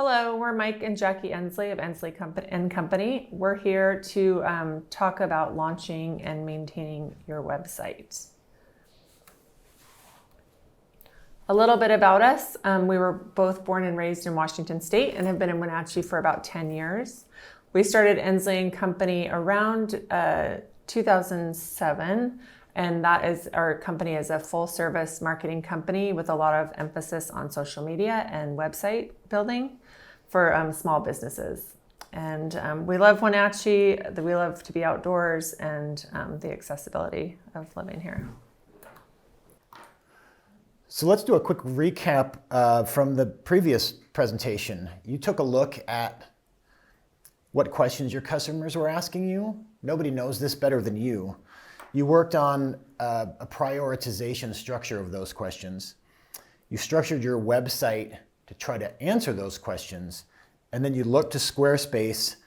Hello, we're Mike and Jackie Endsley of Endsley Company. We're here to talk about launching and maintaining your website. A little bit about us. We were both born and raised in Washington State and have been in Wenatchee for about 10 years. We started Endsley Company around 2007, and that is our company is a full service marketing company with a lot of emphasis on social media and website building for small businesses. And we love Wenatchee, we love to be outdoors, and the accessibility of living here. So let's do a quick recap from the previous presentation. You took a look at what questions your customers were asking you. Nobody knows this better than you. You worked on a prioritization structure of those questions. You structured your website to try to answer those questions, and then you looked to Squarespace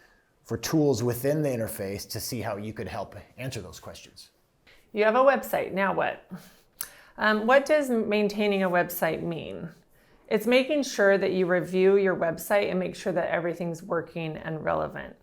for tools within the interface to see how you could help answer those questions. You have a website, now what? What does maintaining a website mean? It's making sure that you review your website and make sure that everything's working and relevant.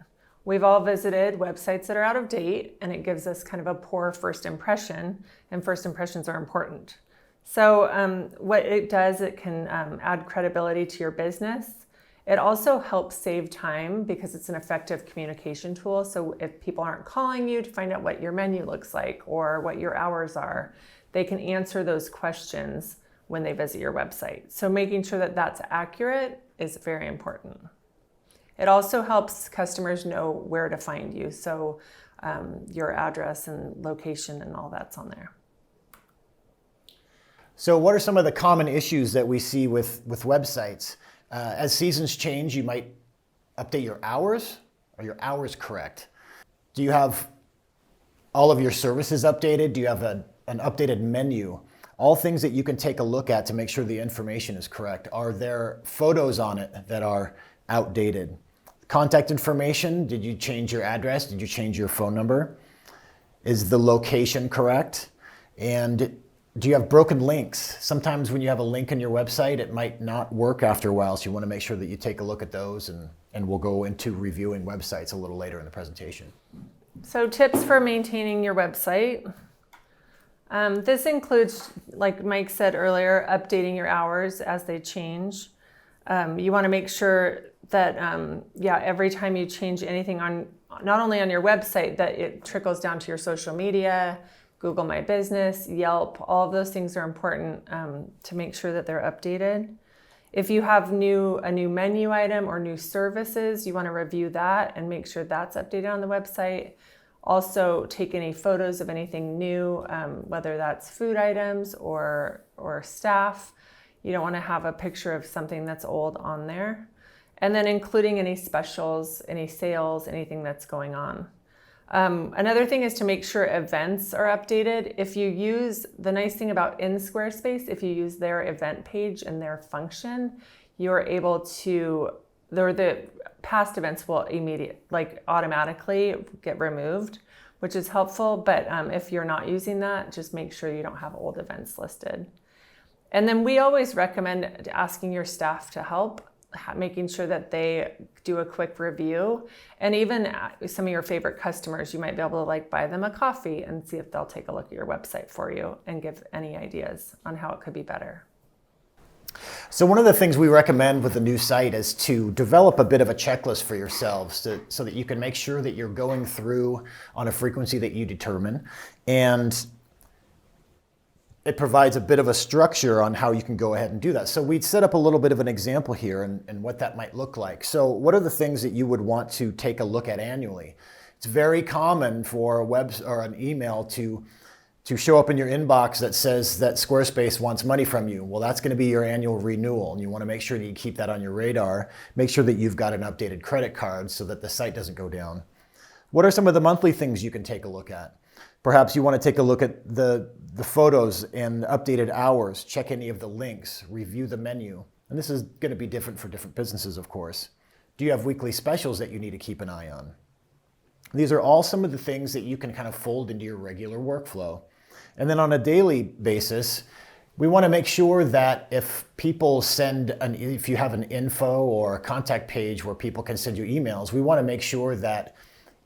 We've all visited websites that are out of date, and it gives us kind of a poor first impression, and first impressions are important. So what it does, it can add credibility to your business. It also helps save time because it's an effective communication tool. So if people aren't calling you to find out what your menu looks like or what your hours are, they can answer those questions when they visit your website. So making sure that that's accurate is very important. It also helps customers know where to find you. So your address and location and all that's on there. So what are some of the common issues that we see with websites? As seasons change, you might update your hours. Are your hours correct? Do you have all of your services updated? Do you have an updated menu? All things that you can take a look at to make sure the information is correct. Are there photos on it that are outdated? Contact information, did you change your address? Did you change your phone number? Is the location correct? And do you have broken links? Sometimes when you have a link on your website, it might not work after a while, so you want to make sure that you take a look at those, and we'll go into reviewing websites a little later in the presentation. So tips for maintaining your website. This includes, like Mike said earlier, updating your hours as they change. You want to make sure that, every time you change anything on, not only on your website, that it trickles down to your social media, Google My Business, Yelp, all of those things are important to make sure that they're updated. If you have a new menu item or new services, you want to review that and make sure that's updated on the website. Also, take any photos of anything new, whether that's food items or staff. You don't want to have a picture of something that's old on there. And then including any specials, any sales, anything that's going on. Another thing is to make sure events are updated. If you use, the nice thing about in Squarespace, if you use their event page and their function, you're able to, the past events will automatically get removed, which is helpful. But if you're not using that, just make sure you don't have old events listed. And then we always recommend asking your staff to help, making sure that they do a quick review. And even some of your favorite customers, you might be able to buy them a coffee and see if they'll take a look at your website for you and give any ideas on how it could be better. So one of the things we recommend with a new site is to develop a bit of a checklist for yourselves so that you can make sure that you're going through on a frequency that you determine. And it provides a bit of a structure on how you can go ahead and do that. So we'd set up a little bit of an example here and what that might look like. So what are the things that you would want to take a look at annually? It's very common for a web or an email to show up in your inbox that says that Squarespace wants money from you. Well, that's going to be your annual renewal, and you want to make sure that you keep that on your radar. Make sure that you've got an updated credit card so that the site doesn't go down. What are some of the monthly things you can take a look at? Perhaps you want to take a look at the photos and updated hours, check any of the links, review the menu. And this is going to be different for different businesses, of course. Do you have weekly specials that you need to keep an eye on? These are all some of the things that you can kind of fold into your regular workflow. And then on a daily basis, We want to make sure that if people if you have an info or a contact page where people can send you emails, we want to make sure that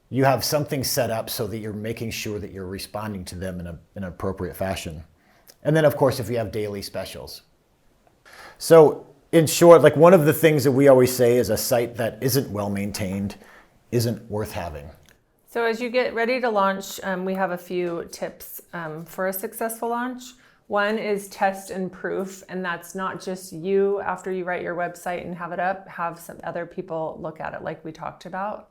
you have something set up so that you're making sure that you're responding to them in an appropriate fashion. And then of course, if you have daily specials. So in short, like one of the things that we always say is a site that isn't well maintained isn't worth having. So as you get ready to launch, we have a few tips for a successful launch. One is test and proof, and that's not just you after you write your website and have it up, have some other people look at it like we talked about.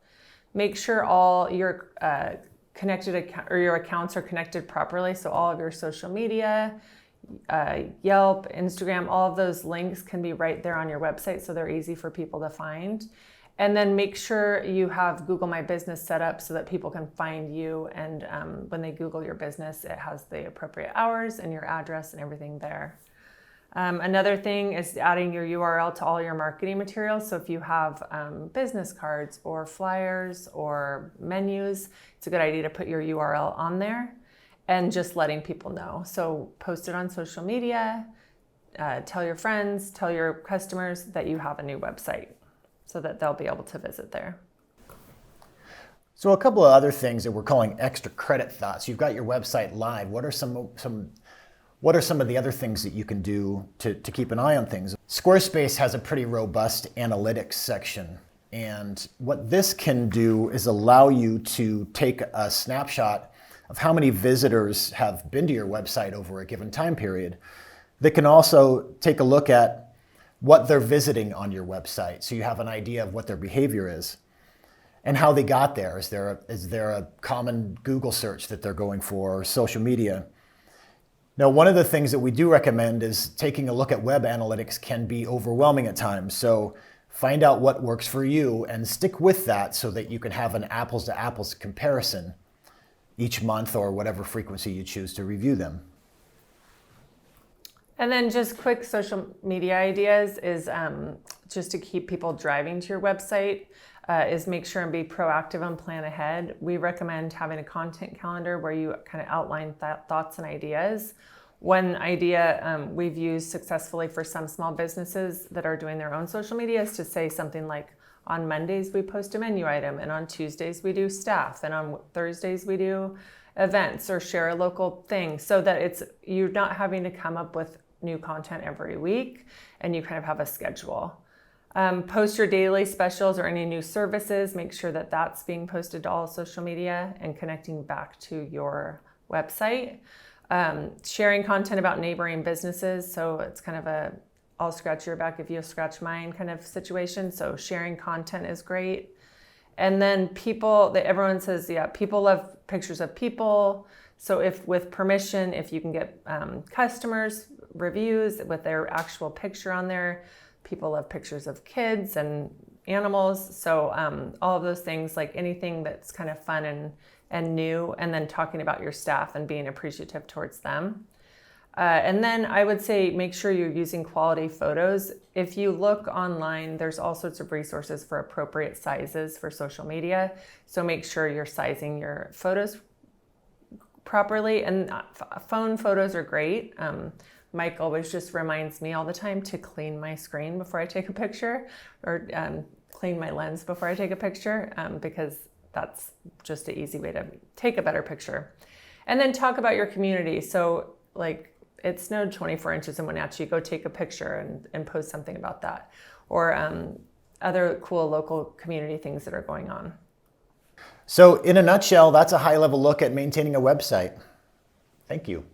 Make sure all your your accounts are connected properly, so all of your social media, Yelp, Instagram, all of those links can be right there on your website, so they're easy for people to find. And then make sure you have Google My Business set up so that people can find you, and when they Google your business, it has the appropriate hours and your address and everything there. Another thing is adding your URL to all your marketing materials. So if you have business cards or flyers or menus, it's a good idea to put your URL on there and just letting people know. So post it on social media, tell your friends, tell your customers that you have a new website, so that they'll be able to visit there. So a couple of other things that we're calling extra credit thoughts. You've got your website live. What are some of the other things that you can do to keep an eye on things? Squarespace has a pretty robust analytics section. And what this can do is allow you to take a snapshot of how many visitors have been to your website over a given time period. That can also take a look at what they're visiting on your website, so you have an idea of what their behavior is and how they got there. Is there a common Google search that they're going for, or social media? Now, one of the things that we do recommend is taking a look at web analytics can be overwhelming at times. So find out what works for you and stick with that so that you can have an apples to apples comparison each month or whatever frequency you choose to review them. And then just quick social media ideas is just to keep people driving to your website is make sure and be proactive and plan ahead. We recommend having a content calendar where you kind of outline thoughts and ideas. One idea we've used successfully for some small businesses that are doing their own social media is to say something like, on Mondays we post a menu item, and on Tuesdays we do staff, and on Thursdays we do events or share a local thing, so that you're not having to come up with new content every week and you kind of have a schedule. Post your daily specials or any new services. Make sure that that's being posted to all social media and connecting back to your website. Sharing content about neighboring businesses. So it's kind of I'll scratch your back if you scratch mine kind of situation. So sharing content is great. And then everyone says, yeah, people love pictures of people. So if with permission, if you can get customers reviews with their actual picture on there, people love pictures of kids and animals. So all of those things, like anything that's kind of fun and new, and then talking about your staff and being appreciative towards them. And then I would say make sure you're using quality photos. If you look online, there's all sorts of resources for appropriate sizes for social media. So make sure you're sizing your photos properly. And phone photos are great. Mike always just reminds me all the time to clean my screen before I take a picture, or clean my lens before I take a picture, because that's just an easy way to take a better picture. And then talk about your community. So like, it snowed 24 inches in Wenatchee, go take a picture and post something about that. Or other cool local community things that are going on. So in a nutshell, that's a high-level look at maintaining a website. Thank you.